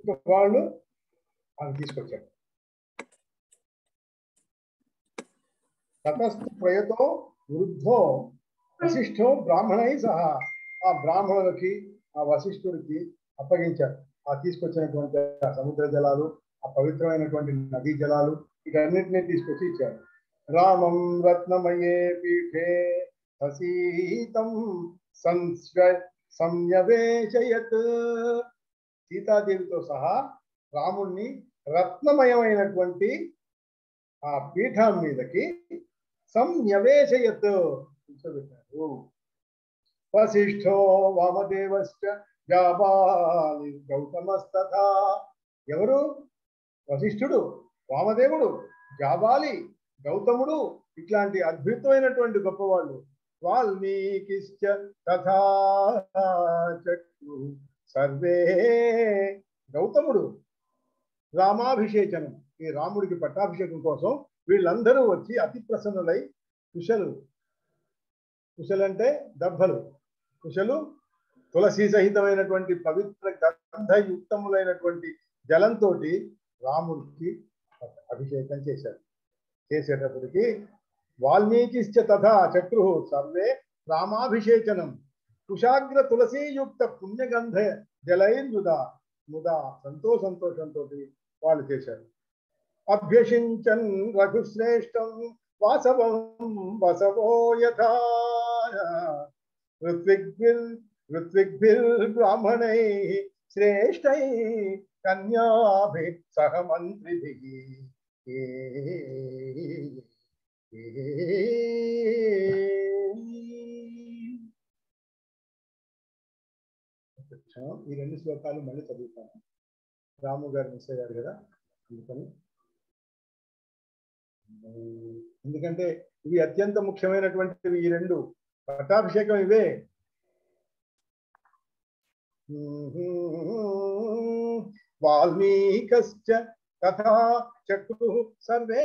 ఇంకా వాళ్ళు అది తీసుకొచ్చారు. తతస్థు ప్రయతో వృద్ధో వశిష్ఠో బ్రాహ్మణై సహా ఆ బ్రాహ్మణులకి ఆ వశిష్ఠుడికి అప్పగించారు. ఆ తీసుకొచ్చినటువంటి ఆ సముద్ర జలాలు, ఆ పవిత్రమైనటువంటి నదీ జలాలు, వీటన్నిటినీ తీసుకొచ్చి ఇచ్చారు. రామం రత్నమయే పీఠే సీతం సంయవేశయత్. సీతాదేవితో సహా రాముణ్ణి రత్నమయమైనటువంటి ఆ పీఠం మీదకి సంయవేశయత్ కూర్చోబెట్టారు. వశిష్ఠో వామదేవశ్చ జాబాలి గౌతమస్తథా. ఎవరు? వశిష్ఠుడు, వామదేవుడు, జాబాలి, గౌతముడు, ఇట్లాంటి అద్భుతమైనటువంటి గొప్పవాళ్ళు. వాల్మీకిశ్చ తథా చక్రు సర్వే. గౌతముడు రామాభిషేచనం, ఈ రాముడికి పట్టాభిషేకం కోసం వీళ్ళందరూ వచ్చి అతి ప్రసన్నులై కుశలంటే దర్భలు, కుశలు తులసి సహితమైనటువంటి పవిత్ర గంధయుక్తములైనటువంటి జలంతో రాముడికి అభిషేకం చేశారు. చేసేటప్పటికి వాల్మీకిశ్చ తథా చక్రు సర్వే రామాభిషేచనం కుశాగ్ర తులసీయుక్త పుణ్యగంధ జలైర్ముదా ముదా సంతోషంతో వాళ్ళు చేశారు. అభ్యసించన్ రఘుశ్రేష్టం వాసవం వసవో యథా ఋత్విగ్భిర్బ్రాహ్మణై శ్రేష్టై కన్యాభి సహ మంత్రిభిః. ఈ రెండు శ్లోకాలు మళ్ళీ చదువుతాను. రాము గారు మిస్ అయ్యారు కదా, అందుకని. ఎందుకంటే ఇవి అత్యంత ముఖ్యమైనటువంటివి ఈ రెండు. పట్టాభిషేకం ఇవే. వాల్మీకశ్చ తథా చక్రు సర్వే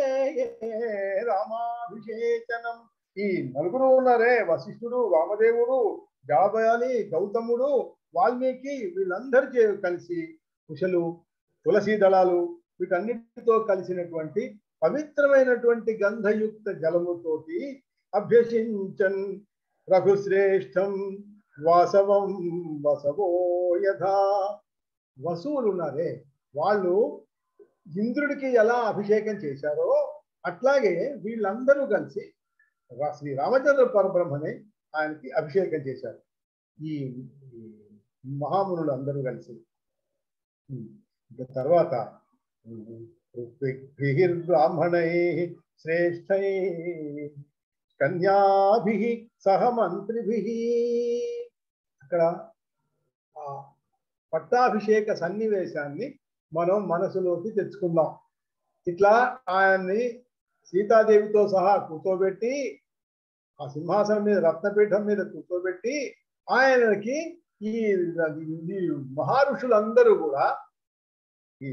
రామాభిషేచనం. ఈ నలుగురు ఉన్నారే, వశిష్ఠుడు, వామదేవుడు, జాబాలి, గౌతముడు, వాల్మీకి, వీళ్ళందరూ కలిసి కుశలు, తులసీ దళాలు, వీటన్నిటితో కలిసినటువంటి పవిత్రమైనటువంటి గంధయుక్త జలముతోటి అభ్యసించన్ రఘుశ్రేష్టం వాసవం వసవో యథా. వసువులు ఉన్నారే, వాళ్ళు ఇంద్రుడికి ఎలా అభిషేకం చేశారో అట్లాగే వీళ్ళందరూ కలిసి శ్రీ రామచంద్ర పరబ్రహ్మని ఆయనకి అభిషేకం చేశారు. ఈ మహామునులు అందరూ కలిసి. తర్వాత బ్రాహ్మణై శ్రేష్టై కన్యాభి సహ మంత్రిభి. అక్కడ ఆ పట్టాభిషేక సన్నివేశాన్ని మనం మనసులోకి తెచ్చుకుందాం. ఇట్లా ఆయన్ని సీతాదేవితో సహా కూర్చోబెట్టి ఆ సింహాసనం మీద, రత్నపీఠం మీద కూర్చోబెట్టి ఆయనకి ఈ మహారుషులందరూ కూడా ఈ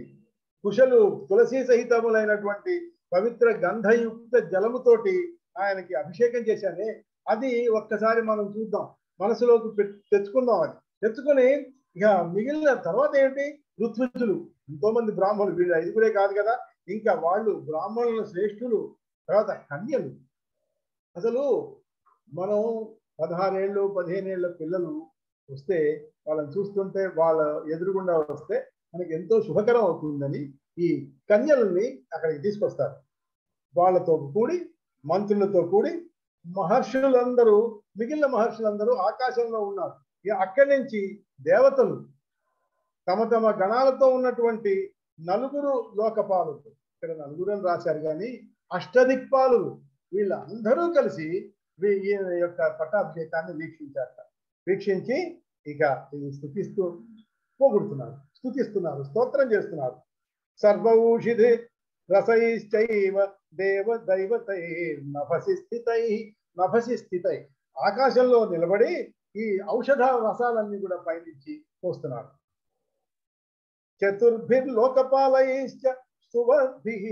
కుశలు తులసీ సహితములైనటువంటి పవిత్ర గంధయుక్త జలముతోటి ఆయనకి అభిషేకం చేశానే, అది ఒక్కసారి మనం చూద్దాం, మనసులోకి తెచ్చుకుందాం. అది తెచ్చుకొని ఇక మిగిలిన తర్వాత ఏంటి, ఋత్విజులు, ఎంతో మంది బ్రాహ్మణులు, వీళ్ళు ఐదుగురే కాదు కదా, ఇంకా వాళ్ళు బ్రాహ్మణుల శ్రేష్ఠులు. తర్వాత కన్యలు. అసలు మనం 16 ఏళ్ళు 15 ఏళ్ళ పిల్లలు వస్తే వాళ్ళని చూస్తుంటే, వాళ్ళ ఎదురుగుండా వస్తే మనకి ఎంతో శుభకరం అవుతుందని ఈ కన్యలని అక్కడికి తీసుకొస్తారు. వాళ్ళతో కూడి, మంత్రులతో కూడి మహర్షులందరూ, మిగిలిన మహర్షులందరూ ఆకాశంలో ఉన్నారు. అక్కడి నుంచి దేవతలు తమ తమ గణాలతో ఉన్నటువంటి నలుగురు లోకపాలులు, ఇక్కడ నలుగురు అని రాశారు కానీ అష్టదిక్పాలులు, వీళ్ళందరూ కలిసి ఈయన యొక్క పట్టాభిషేకాన్ని వీక్షించారట. వీక్షించి ఇక ఇది స్తుతిస్తూ పోగొడుతున్నారు, స్తుతిస్తున్నారు, స్తోత్రం చేస్తున్నారు. సర్వౌషధి రసైశ్చైవ దేవ దైవతై నభసి స్థితై. ఆకాశంలో నిలబడి ఈ ఔషధ రసాలన్నీ కూడా పైనుంచి పోస్తున్నారు. చతుర్భిర్లోకపాలైశ్చ సువర్భిః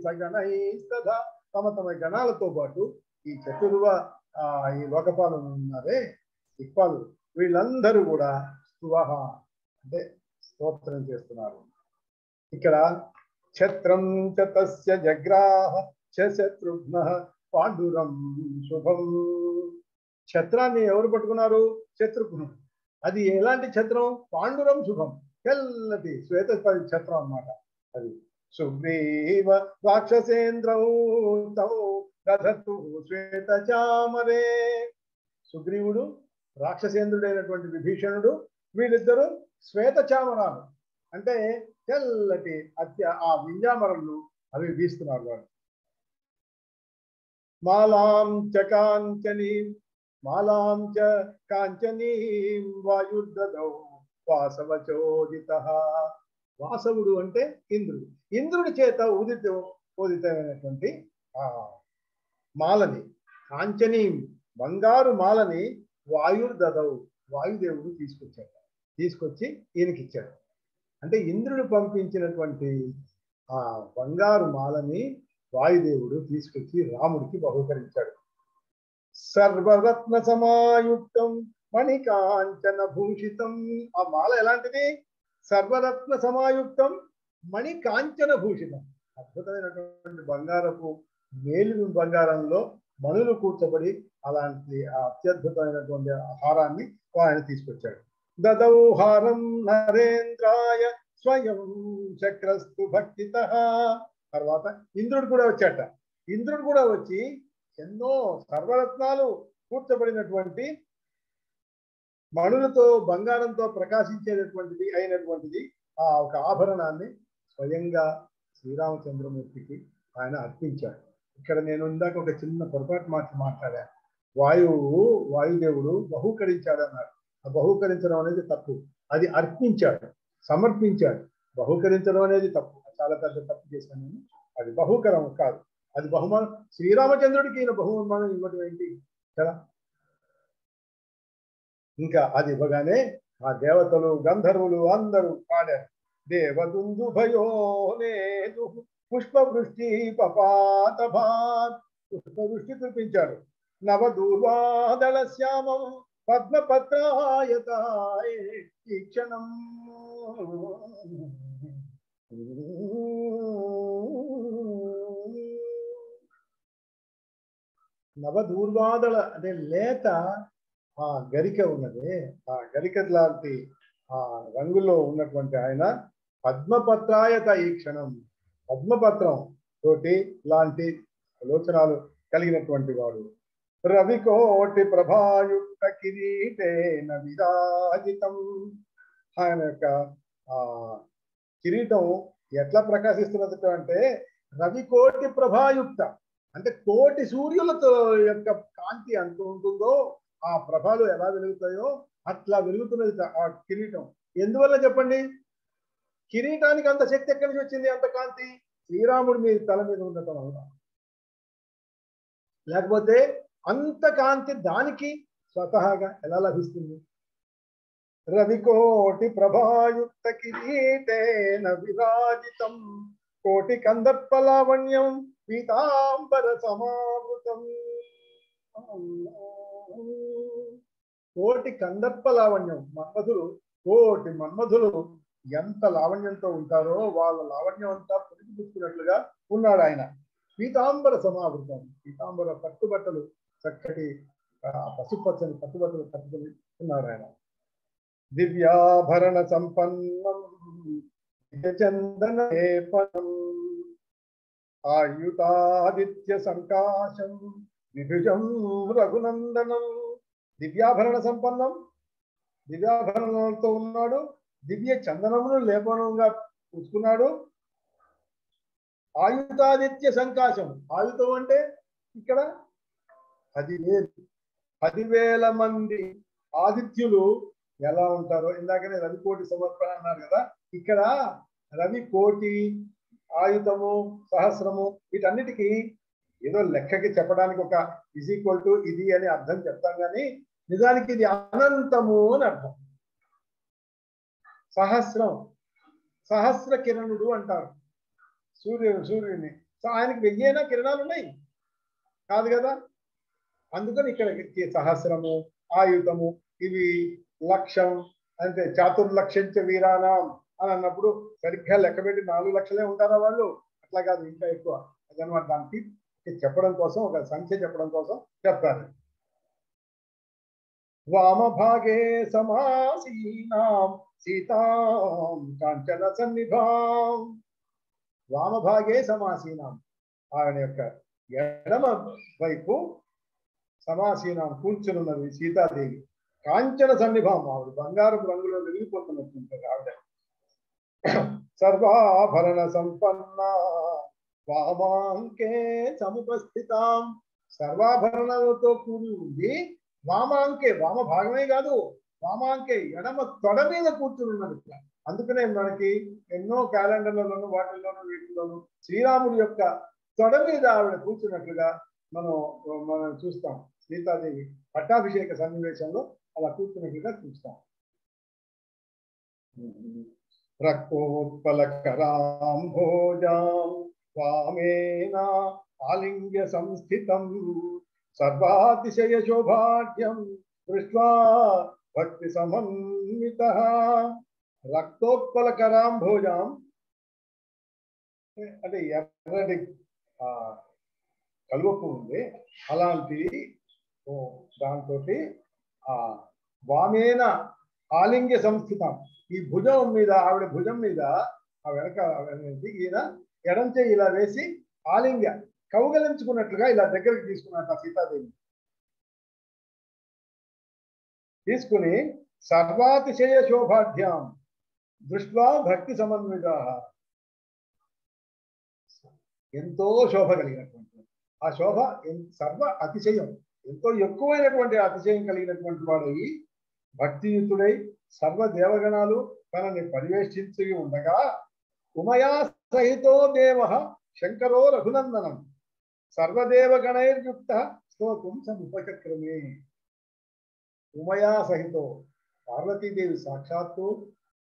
సగణైస్తథా. తమ తమ గణాలతో పాటు ఈ ఈ లోకపాలను ఉన్నారే, దిక్పాలు, వీళ్ళందరూ కూడా స్తువః అంటే స్తోత్రం చేస్తున్నారు. ఇక్కడ ఛత్రం చ తస్య జగ్రాహ చ శత్రుఘ్న పాండురం శుభం. ఛత్రాన్ని ఎవరు పట్టుకున్నారు? శత్రుఘ్నుడు. అది ఎలాంటి ఛత్రం? పాండురం శుభం, తెల్లటి శ్వేత ఛత్రం అన్నమాట. అది సుగ్రీవ రాక్షసేంద్రౌ తౌ దధతు శ్వేత చామరే. సుగ్రీవుడు, రాక్షసేంద్రుడైనటువంటి విభీషణుడు, వీళ్ళిద్దరూ శ్వేత చామరాలు అంటే తెల్లటి ఆ వింజామరలు అవి వీస్తున్నారు వాళ్ళు. మాలాం చ కాంచనీం వాయుర్దదౌ వాసవచోదితః. వాసవుడు అంటే ఇంద్రుడు. ఇంద్రుడి చేత ఉదితమైనటువంటి ఆ మాలని, కాంచనీం బంగారు మాలని వాయుర్దదౌ వాయుదేవుడు తీసుకొచ్చి ఈయనకిచ్చాడు. అంటే ఇంద్రుడు పంపించినటువంటి ఆ బంగారు మాలని వాయుదేవుడు తీసుకొచ్చి రాముడికి బహుకరించాడు. సర్వరత్న సమాయుక్తం మణికాంచన భూషితం. ఆ మాల ఎలాంటిది? సర్వరత్న సమాయుక్తం మణికాంచన భూషితం. అద్భుతమైనటువంటి బంగారపు మేలు బంగారంలో మణులు కూర్చబడి అలాంటి అత్యద్భుతమైనటువంటి హారాన్ని ఆయన తీసుకొచ్చాడు. దదౌ హారం నరేంద్రాయ స్వయం చక్రస్తు భక్తితః. తర్వాత ఇంద్రుడు కూడా వచ్చాట. ఇంద్రుడు కూడా వచ్చి ఎన్నో సర్వరత్నాలు కూర్చబడినటువంటి మణులతో బంగారంతో ప్రకాశించేటటువంటిది అయినటువంటిది ఆ ఒక ఆభరణాన్ని స్వయంగా శ్రీరామచంద్రమూర్తికి ఆయన అర్పించాడు. ఇక్కడ నేను ఇందాక ఒక చిన్న పొరపాటు మాట్లాడాను. వాయుదేవుడు బహూకరించాడు అన్నాడు. ఆ బహూకరించడం అనేది తప్పు. అది అర్పించాడు, సమర్పించాడు. బహూకరించడం అనేది తప్పు, చాలా పెద్ద తప్పు చేశాను నేను. అది బహూకరం కాదు, అది బహుమానం. శ్రీరామచంద్రుడికి ఈయన బహుమానం ఇవ్వడం ఏంటి కదా. ఇంకా అది ఇవ్వగానే ఆ దేవతలు గంధర్వులు అందరూ పాడారు. దేవదుందు భయో లేదు పుష్పవృష్టి పపాతభాత్. పుష్పవృష్టి కురిపించారు. నవదూర్వాదళ శ్యామం పద్మపత్రాయతాయ ఈ క్షణం. నవదూర్వాదళ అంటే లేత ఆ గరిక ఉన్నది. ఆ గరిక లాంటి ఆ రంగులో ఉన్నటువంటి ఆయన పద్మపత్రాయత ఈ క్షణం. పద్మపత్రం తోటి లాంటి ఆలోచనలు కలిగినటువంటి వాడు. రవికోటి ప్రభాయుక్త కిరీటేన విరాజితం. ఆయన యొక్క ఆ కిరీటం ఎట్లా ప్రకాశిస్తున్నది అంటే రవికోటి ప్రభాయుక్త అంటే కోటి సూర్యులతో యొక్క కాంతి ఎంత ఉంటుందో ఆ ప్రభాలు ఎలా వెలుగుతాయో అట్లా వెలుగుతున్నది ఆ కిరీటం. ఎందువల్ల చెప్పండి? కిరీటానికి అంత శక్తి ఎక్కడి నుంచి వచ్చింది? అంత కాంతి శ్రీరాముడి మీద తల మీద ఉండటం వల్ల. లేకపోతే అంత కాంతి దానికి స్వతహాగా ఎలా లభిస్తుంది? రవికోటి ప్రభాయుక్త కిరీటేన విరాజితం కోటి కందర్పలావణ్యం పీతాంబర సమావృతం. కోటి కందర్ప లావణ్యం. కోటి మన్మధులు ఎంత లావణ్యంతో ఉంటారో వాళ్ళ లావణ్యం అంతా పుట్టుకున్నట్లుగా ఉన్నాడు ఆయన. పీతాంబర సమావృతం. పీతాంబర పట్టుబట్టలు, చక్కటి పసుపచ్చని పట్టుబట్టలు కట్టుకుని ఉన్నాడు ఆయన. దివ్యాభరణ సంపన్నం చందన లేపనం ఆయుతాదిత్య సంకాశం విభుజం రఘునందనం. దివ్యాభరణ సంపన్నం, దివ్యాభరణాలతో ఉన్నాడు. దివ్య చందనమును లేపనంగా పూసుకున్నాడు. ఆయుతాదిత్య సంకాశం. ఆయుతం అంటే ఇక్కడ 10,000 మంది ఆదిత్యులు ఎలా ఉంటారో ఇందాకనే రవికోటి సమర్పణ అన్నారు కదా. ఇక్కడ రవికోటి, ఆయుధము, సహస్రము వీటన్నిటికీ ఏదో లెక్కకి చెప్పడానికి ఒక = ఇది అని అర్థం చెప్తాం కానీ నిజానికి ఇది అనంతము అని అర్థం. సహస్రం, సహస్ర కిరణుడు అంటారు సూర్యుడిని. ఆయనకి 1000 కిరణాలు ఉన్నాయి కాదు కదా. అందుకని ఇక్కడ సహస్రము, ఆయుధము ఇవి లక్ష్యం అంటే చాతుర్లక్ష్యంచ వీరానాం అని అన్నప్పుడు సరిగ్గా లెక్కబెట్టి 4 లక్షలే ఉంటారా వాళ్ళు? అట్లా కాదు, ఇంకా ఎక్కువ. అదనమాట. దానికి చెప్పడం కోసం, ఒక సంఖ్య చెప్పడం కోసం చెప్తారు. వామభాగే సమాసీనాం సీతాం కాంచన సన్నిభాం. వామభాగే సమాసీనాం, ఆయన యొక్క ఎడమ వైపు సమాసీనాం కూర్చున్నది సీతాదేవి. కాంచన సన్నిభాం, ఆవిడ బంగారపు రంగులో వెలిగిపోతున్నట్టుంటారు ఆవిడ. సర్వాభరణ సంపన్న వామాంకే సముపస్థితాం. సర్వాభరణలతో కూడి ఉంది. వామాంకే, వామ భాగమే కాదు, వామాంకే ఎడమ తొడ మీద కూర్చుని ఉన్నది. అందుకనే మనకి ఎన్నో క్యాలెండర్లలోనూ వాటిల్లోనూ వీటిల్లోనూ శ్రీరాముడి యొక్క తొడ మీద ఆవిడ కూర్చున్నట్లుగా మనం చూస్తాం. సీతాదేవి పట్టాభిషేక సన్నివేశంలో అలా కూర్చున్నట్లుగా చూస్తాం. రక్తోత్పలకరాంభోజాం వామేన ఆలింగ్య సంస్థితం సర్వాతిశయ శోభాఢ్యం దృష్ట్వా భక్తి సమన్వితః. రక్తోత్పలకరాంభోజాం అంటే ఎర్రటి కలువపు ఉంది, అలాంటి దాంతో వామేన ఆలింగ్య సంస్థితం. ఈ భుజం మీద, ఆవిడ భుజం మీద ఆ వెనక ఈయన ఎడంచే ఇలా వేసి ఆలింగ్య కౌగలించుకున్నట్లుగా ఇలా దగ్గరికి తీసుకున్నట్టు సీతాదేవి తీసుకుని సర్వాతిశయ శోభాఢ్యాం దృష్ట్వా భక్తి సమన్విత. ఎంతో శోభ కలిగినటువంటి ఆ శోభ సర్వ అతిశయం, ఎంతో ఎక్కువైనటువంటి అతిశయం కలిగినటువంటి వాడు ఈ భక్తియుతుడై సర్వ దేవగణాలు తనని పరివేష్టించి ఉండగా ఉమయా సహితో దేవ శంకరో రఘునందనం సర్వదేవగణైర్యుక్త స్తోత్రం సముపచక్రమే. ఉమయా సహితో, పార్వతీదేవి సాక్షాత్తు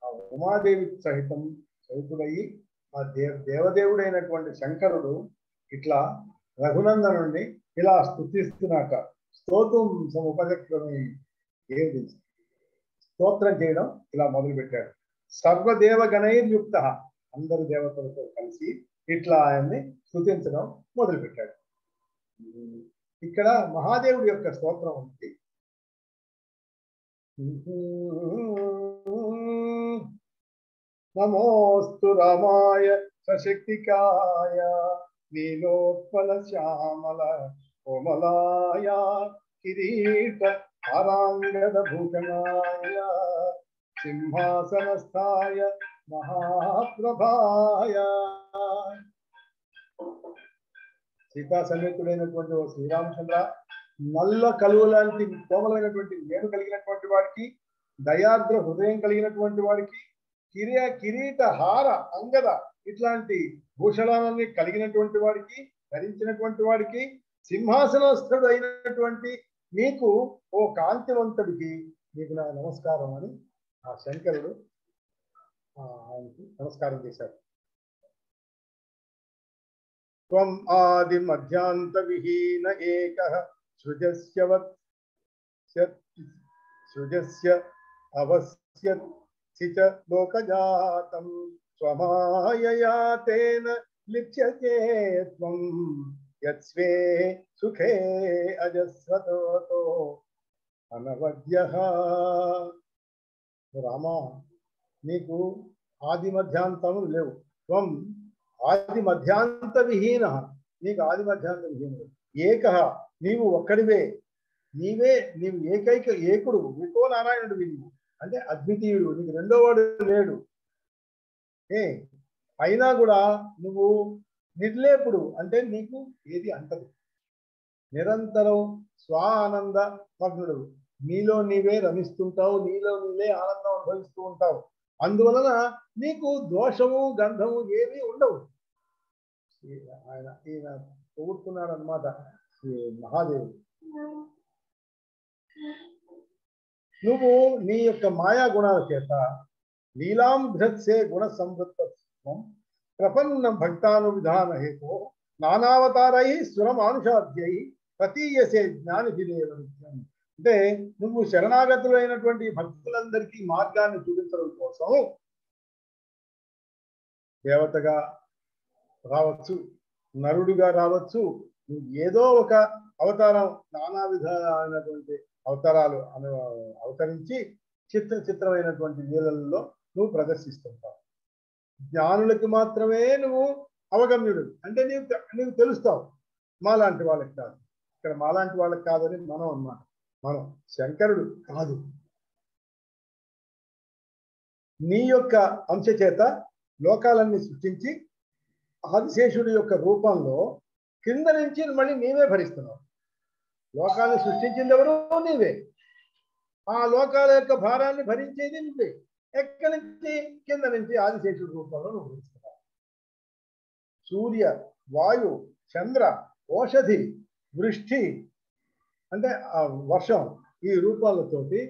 ఆ ఉమాదేవి సహితుడయి ఆ దేవదేవుడైనటువంటి శంకరుడు ఇట్లా రఘునందనుడిని ఇలా స్తుతిస్తున్నట. స్తోత్రం సముపచక్రమే, ఏది స్తోత్రం చేయడం ఇలా మొదలు పెట్టాడు. సర్వదేవగణైర్యుక్త, అందరు దేవతలతో కలిసి ఇట్లా ఆయన్ని స్తుతించడం మొదలు పెట్టాడు. ఇక్కడ మహాదేవుడి యొక్క స్తోత్రం ఉంది. నమోస్తు రామాయ సశక్తికాయ నీలోత్పల శ్యామల కోమలాయ కిరీట ఆరాంగద భూషణాయ సింహాసనస్థాయ మహాప్రభాయ. సీతా సమేతుడైనటువంటి ఓ శ్రీరామచంద్ర, నల్ల కలువ లాంటి కోమలైనటువంటి వేణు కలిగినటువంటి వాడికి, దయార్ద్ర హృదయం కలిగినటువంటి వాడికి, కిరీట హార అంగద ఇట్లాంటి భూషణాలన్నీ కలిగినటువంటి వాడికి, ధరించినటువంటి వాడికి, సింహాసనస్థుడు అయినటువంటి నీకు, ఓ కాంతివంతుడికి నీకు నా నమస్కారం అని ఆ శంకరుడు ఆయనకి నమస్కారం చేశాడు. త్వం ఆది మధ్యాంత విహీన ఏకః సృజస్య అవస్యసి చ లోకజాతం స్వమాయయా తేన లిప్యతే త్వం యత్స్వే సుఖే అజస్రతో అనవద్యః. రామా, నీకు ఆది మధ్యాంతము లేవు. త్వం ఆది మధ్యాంత విహీన, నీకు ఆది మధ్యాంత విహీనుడు. ఏకః, నీవు ఒక్కడివే, నీవు ఏకైక ఏకుడు, ఏకో నారాయణుడు. నీవు అంటే అద్వితీయుడు, నీకు రెండో వాడు లేడు. అయినా కూడా నువ్వు నిర్లేపుడు, అంటే నీకు ఏది అంటదు. నిరంతరం స్వానంద మగ్నుడు, నీలో నీవే రమిస్తుంటావు, నీలో నీవే ఆనందం అనుభవిస్తూ ఉంటావు. అందువలన నీకు దోషము గంధము ఏమీ ఉండవు. ఈయన పొగుడుతున్నాడు అనమాట మహాదేవుడు. నువ్వు నీ యొక్క మాయా గుణాల చేత లీలాంధ్రత్సే గుణ సంవృత్వం ప్రపన్న భక్తానువిధాన హేతో నానావతారై సురమానుషాధ్యై ప్రతీయసే జ్ఞానిభిదేవ నిత్యం. అంటే నువ్వు శరణాగతులైనటువంటి భక్తులందరికీ మార్గాన్ని చూపించడం కోసం దేవతగా రావచ్చు, నరుడుగా రావచ్చు, నువ్వు ఏదో ఒక అవతారం, నానా విధాలైనటువంటి అవతారాలు అవతరించి చిత్రమైనటువంటి లీలల్లో నువ్వు ప్రదర్శిస్తుంటావు. జ్ఞానులకి మాత్రమే నువ్వు అవగమ్యుడు, అంటే నీవు తెలుస్తావు, మాలాంటి వాళ్ళకి కాదు. ఇక్కడ మాలాంటి వాళ్ళకి కాదని మనం అన్నమాట. మనం శంకరుడు కాదు. నీ యొక్క అంశ చేత లోకాలన్నీ సృష్టించి ఆదిశేషుడి యొక్క రూపంలో కింద నుంచి మళ్ళీ నీవే భరిస్తున్నావు. లోకాన్ని సృష్టించింది ఎవరు? నీవే. ఆ లోకాల యొక్క భారాన్ని భరించేది నువ్వే. ఎక్కడి నుంచి? కింద నుంచి ఆదిశేషుడి రూపంలో నువ్వు భరిస్తున్నావు. సూర్య, వాయు, చంద్ర, ఓషధి, వృష్టి అంటే ఆ వర్షం, ఈ రూపాలతోటి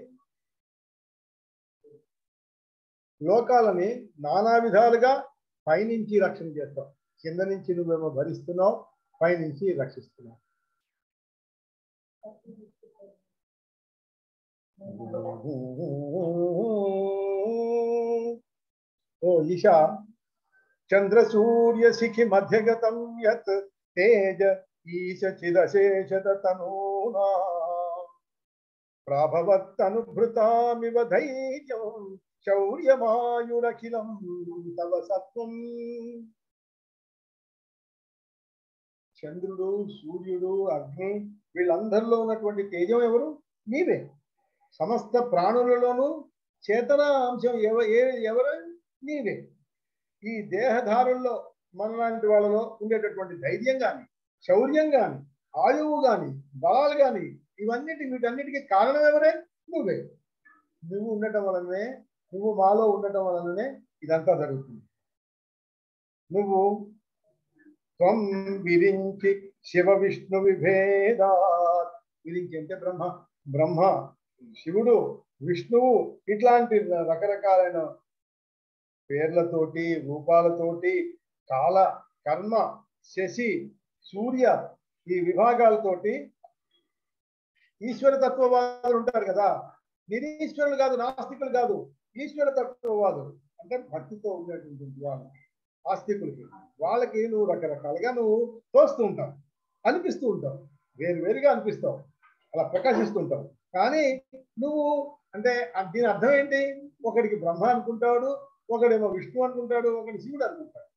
లోకాలని నానా విధాలుగా పైనుంచి రక్షణ చేస్తావు. కింద నుంచి నువ్వేమో భరిస్తున్నావు, పైనుంచి రక్షిస్తున్నావు. ఓ ఈశా, చంద్ర సూర్య శిఖి మధ్యగతం యత్ తేజ ఈశ చిదశేషత తనూనా ప్రాభవత్తనుభృతామివ ధైర్యం శౌర్యమాయురఖిలం తవ సత్వం. చంద్రుడు, సూర్యుడు, అగ్ని వీళ్ళందరిలో ఉన్నటువంటి తేజం ఎవరు? నీవే. సమస్త ప్రాణులలోనూ చేతన అంశం ఎవరు? నీవే. ఈ దేహధారుల్లో మనలాంటి వాళ్ళలో ఉండేటటువంటి ధైర్యం కానీ, శౌర్యం కానీ, ఆయువు కానీ, బలాలు కానీ, వీటన్నిటికీ కారణం ఎవరే? నువ్వే. నువ్వు ఉండటం వలనే, నువ్వు మాలో ఉండటం వలననే ఇదంతా జరుగుతుంది. నువ్వు త్వం విరించి శివ విష్ణు విభేదాత్. విరించి అంటే బ్రహ్మ, బ్రహ్మ, శివుడు, విష్ణువు ఇట్లాంటి రకరకాలైన పేర్లతోటి, రూపాలతోటి, కాల, కర్మ, శశి, సూర్య ఈ విభాగాలతోటి ఈశ్వర తత్వవాదులు ఉంటారు కదా. నిరీశ్వరులు కాదు, నాస్తికులు కాదు, ఈశ్వర తత్వవాదులు అంటే భక్తితో ఉండేటువంటి వాళ్ళు. ఆస్తికులకి, వాళ్ళకి నువ్వు రకరకాలుగా నువ్వు తోస్తూ ఉంటావు, అనిపిస్తూ ఉంటావు, వేరువేరుగా అనిపిస్తావు, అలా ప్రకాశిస్తుంటావు. కానీ నువ్వు అంటే దీని అర్థం ఏంటి? ఒకడికి బ్రహ్మ అనుకుంటాడు, ఒకడేమో విష్ణు అనుకుంటాడు, ఒకటి శివుడు అనుకుంటాడు.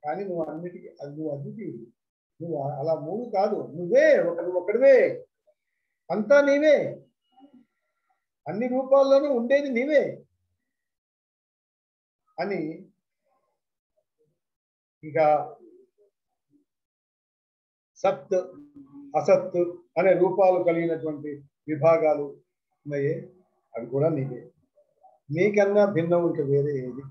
కానీ నువ్వు అన్నిటికీ నువ్వు అద్వితీయుడు. నువ్వు అలా మూడు కాదు, నువ్వే ఒకడివే, అంతా నీవే, అన్ని రూపాల్లోనూ ఉండేది నీవే అని. ఇక సత్, అసత్ అనే రూపాలు కలిగినటువంటి విభాగాలు ఉన్నాయే, అవి కూడా నీవే. నీకన్నా భిన్నం ఇంకా వేరే ఏది?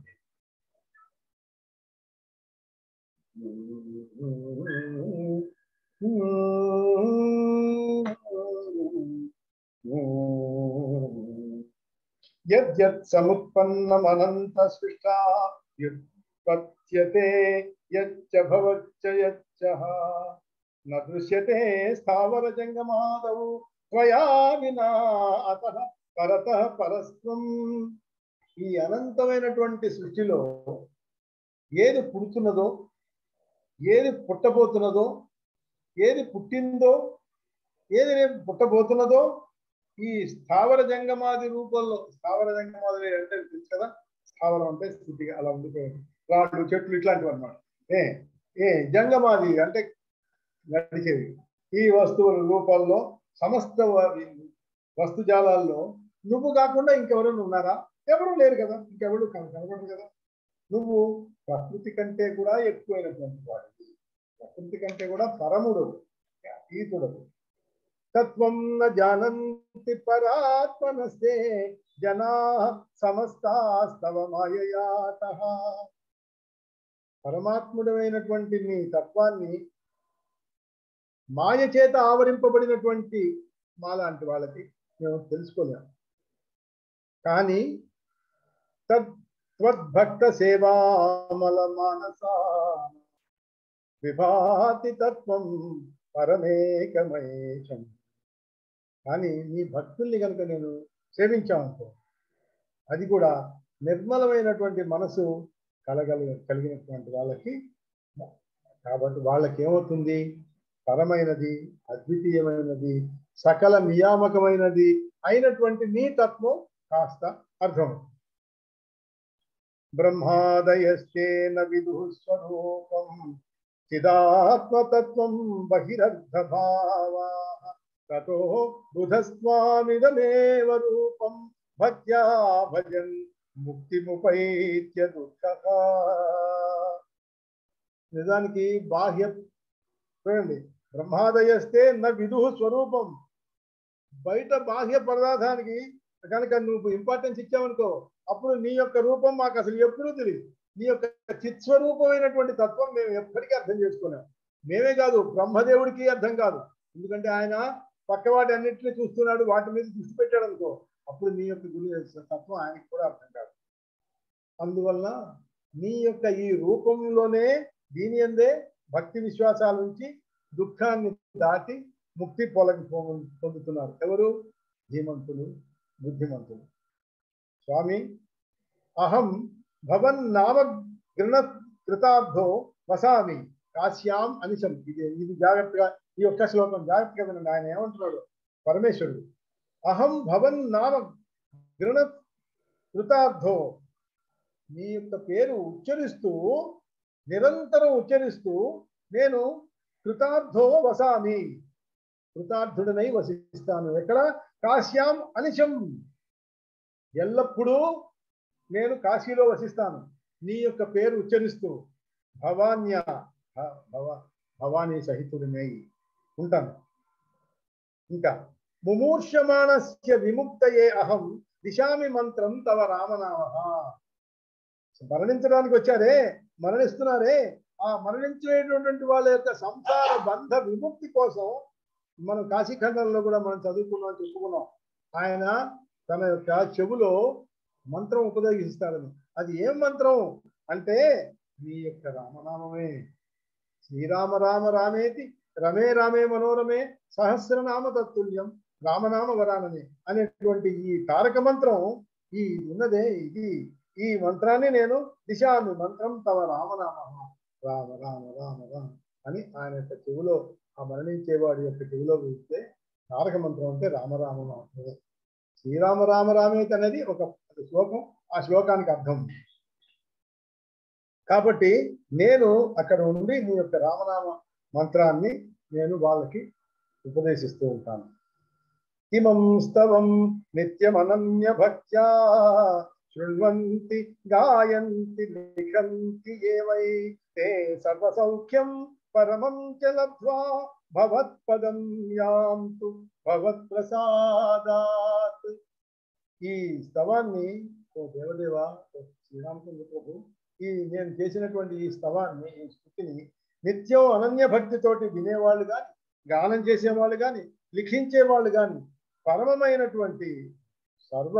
యద్యత్ సముత్పన్నమనంత సృష్టా యుత్పత్స్యతే యచ్చ భవచ్చ యచ్చః న దృశ్యతే స్థావర జంగమాదౌ త్వయా వినా అతః పరతః పరస్త్వం. ఈ అనంతమైనటువంటి సృష్టిలో ఏది పుడుతున్నదో, ఏది పుట్టబోతున్నదో, ఏది పుట్టిందో, ఏది రేపు పుట్టబోతున్నదో ఈ స్థావర జంగమాది రూపంలో, స్థావర జంగమాది అంటే తెలుసు కదా, స్థావరం అంటే స్థితిగా అలా ఉండిపోయింది, రాళ్ళు, చెట్లు ఇట్లాంటివి అన్నమాట. జంగమాది అంటే నడిచేవి. ఈ వస్తువుల రూపాల్లో సమస్త వస్తుజాలాల్లో నువ్వు కాకుండా ఇంకెవరైనా ఉన్నారా? ఎవరు లేరు కదా, ఇంకెవరు కనబడరు కదా. నువ్వు ప్రకృతి కంటే కూడా ఎక్కువైనటువంటి వాడు, ప్రకృతి కంటే కూడా పరముడు, అతీతుడు. తత్వం న జానంతి పరాత్మనస్తే జనా సమస్తాస్తవ మాయయాతః. పరమాత్ముడమైనటువంటి నీ తత్వాన్ని మాయ చేత ఆవరింపబడినటువంటి మాలాంటి వాళ్ళకి మేము తెలుసుకోలేము. కానీ తద్భక్త సేవామల మానసా విభాతి తత్వం పరమేకమేశం. కానీ నీ భక్తుల్ని కనుక నేను సేవించామనుకో, అది కూడా నిర్మలమైనటువంటి మనసు కలిగినటువంటి వాళ్ళకి, కాబట్టి వాళ్ళకి ఏమవుతుంది, పరమైనది, అద్వితీయమైనది, సకల నియామకమైనది అయినటువంటి నీ తత్వం కాస్త అర్థమవుతుంది. బ్రహ్మాదయశ్చేన విదుః స్వరూపం చిదాత్మతత్వం బహిరర్థభావాః తతో బుధస్వామిదమేవ రూపం భక్త్యా భజన్ ముక్తిముపైత్య దుఃఖః. నిజానికి బాహ్య చూడండి, బ్రహ్మాదయస్తే న విదుః స్వరూపం, బయట బాహ్య పదార్థానికి కనుక నువ్వు ఇంపార్టెన్స్ ఇచ్చావనుకో, అప్పుడు నీ యొక్క రూపం మాకు అసలు ఎప్పుడూ తెలియదు. నీ యొక్క చిత్స్వరూపమైనటువంటి తత్వం మేము ఎప్పటికీ అర్థం చేసుకోలేము. మేమే కాదు, బ్రహ్మదేవుడికి అర్థం కాదు. ఎందుకంటే ఆయన పక్క వాటి అన్నింటినీ చూస్తున్నాడు, వాటి మీద దృష్టి పెట్టాడు అనుకో, అప్పుడు నీ యొక్క గురి తత్వం ఆయనకి కూడా అర్థం కాదు. అందువల్ల నీ యొక్క ఈ రూపంలోనే, దీని అందే భక్తి విశ్వాసాల నుంచి దుఃఖాన్ని దాటి ముక్తి పొందుతున్నారు. ఎవరు? ధీమంతులు, బుద్ధిమంతులు. స్వామి, అహం భవన్ నామ గృణ కృతార్థో వసామి కాశ్యాం అనిశం. ఇది జాగ్రత్తగా, ఈ ఒక్క శ్లోకం జాగ్రత్తగా వినండి. ఆయన ఏమంటున్నాడు పరమేశ్వరుడు, అహం భవన్ నామ గృణ కృతార్థో, నీ యొక్క పేరు ఉచ్చరిస్తూ, నిరంతరం ఉచ్చరిస్తూ నేను కృతార్థో వసామి, కృతార్థుడనై వసిస్తాను. ఎక్కడ? కాశ్యాం అనిశం, ఎల్లప్పుడూ నేను కాశీలో వసిస్తాను నీ యొక్క పేరు ఉచ్చరిస్తూ. భవానీ సహితుడినై ఉంటాను. ఇంకా ముమూర్షమాణస్య విముక్తయే అహం దిశామి మంత్రం తవ రామనామః. మరణించడానికి వచ్చారే, మరణిస్తున్నారే, ఆ మరణించేటటువంటి వాళ్ళ యొక్క సంసార బంధ విముక్తి కోసం మనం కాశీఖండంలో కూడా మనం చదువుకున్నాం, చెప్పుకున్నాం. ఆయన తన యొక్క చెవులో మంత్రం ఉపదేశిస్తాడని. అది ఏం మంత్రం అంటే నీ యొక్క రామనామమే. శ్రీరామ రామ రామేతి రమే రామే మనోరమే సహస్రనామ తత్తుల్యం రామనామ వరానమే అనేటువంటి ఈ తారక మంత్రం, ఈ ఉన్నదే ఇది, ఈ మంత్రాన్ని నేను దిశామి మంత్రం తవ రామనామ, రామ రామ రామ రామ అని ఆయన యొక్క చెవులో, ఆ మరణించేవాడి యొక్క చెవులో వేస్తే తారక మంత్రం అంటే రామరామ మాత్రమే. శ్రీరామ రామ రామేతి అనేది ఒక శ్లోకం, ఆ శ్లోకానికి అర్థం. కాబట్టి నేను అక్కడ ఉండి నీ యొక్క రామనామ మంత్రాన్ని నేను వాళ్ళకి ఉపదేశిస్తూ ఉంటాను. ఇమం స్తవం నిత్యమనన్య భక్త్యా శృణ్వంతి గాయంతి లిఖంతి ఏవై తే సర్వసౌఖ్యం పరమం చ లబ్ధ్వా భవత్పదం యాంతు భవత్ప్రసాదాత్. ఈ స్తవాన్ని ఓ దేవదేవ, శ్రీరామచంద్ర ప్రభు, ఈ నేను చేసినటువంటి ఈ స్తవాన్ని, ఈ స్థుతిని నిత్యం అనన్య భక్తితోటి వినేవాళ్ళు కానీ, గానం చేసేవాళ్ళు కానీ, లిఖించేవాళ్ళు కానీ పరమమైనటువంటి సర్వ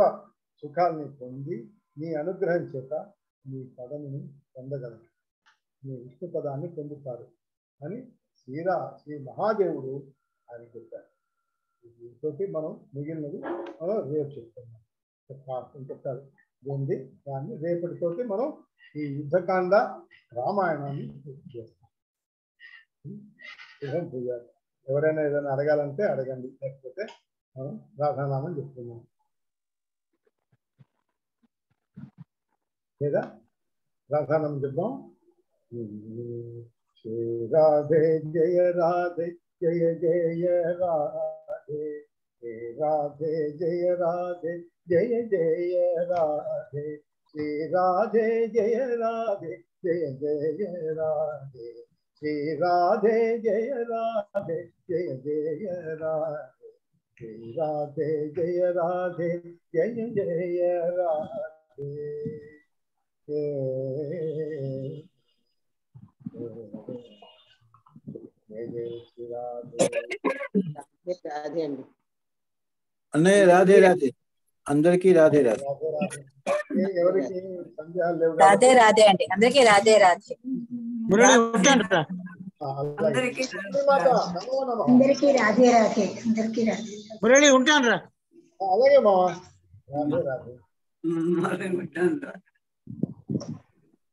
సుఖాల్ని పొంది నీ అనుగ్రహం చేత నీ పదముని పొందగలరు, నీ విష్ణు పదాన్ని పొందుతారు అని శ్రీ మహాదేవుడు ఆయన చెప్పారు. దీంతో మనం మిగిలినది మనం రేపు చెప్తున్నాం. చెప్తారు ఉంది, దాన్ని రేపటితోటి మనం ఈ యుద్ధకాండ రామాయణాన్ని పూర్తి చేస్తాం. ఎవరైనా ఏదైనా అడగాలంటే అడగండి, లేకపోతే మనం రాధానామం చెప్తున్నాం. లేదా రాధానామం చెప్దాం. శ్రీ రాధే జయ రాధే జయ జయ రాధే, శ్రీ రాధే జయ రాధే జయ జయ రాధే, శ్రీ రాధే జయ రాధే జయ జయ రాధే, శ్రీ రాధే జయ రాధే జయ జయ రాధే, శ్రీ రాధే జయ రాధే జయ జయ రాధే. అన్నయ్య రాధే రాధే, అందరికీ రాధే రాధే. ఎవరికి సందేహాలు లేవు? రాధే రాధే అండి, అందరికీ రాధే రాధే. అందరికీ రాధే రాధే, అందరికీ రాధే. మురళి ఉంటాను రా. అలాగే మావా, రాధే రాధే. ఉంటాను రా.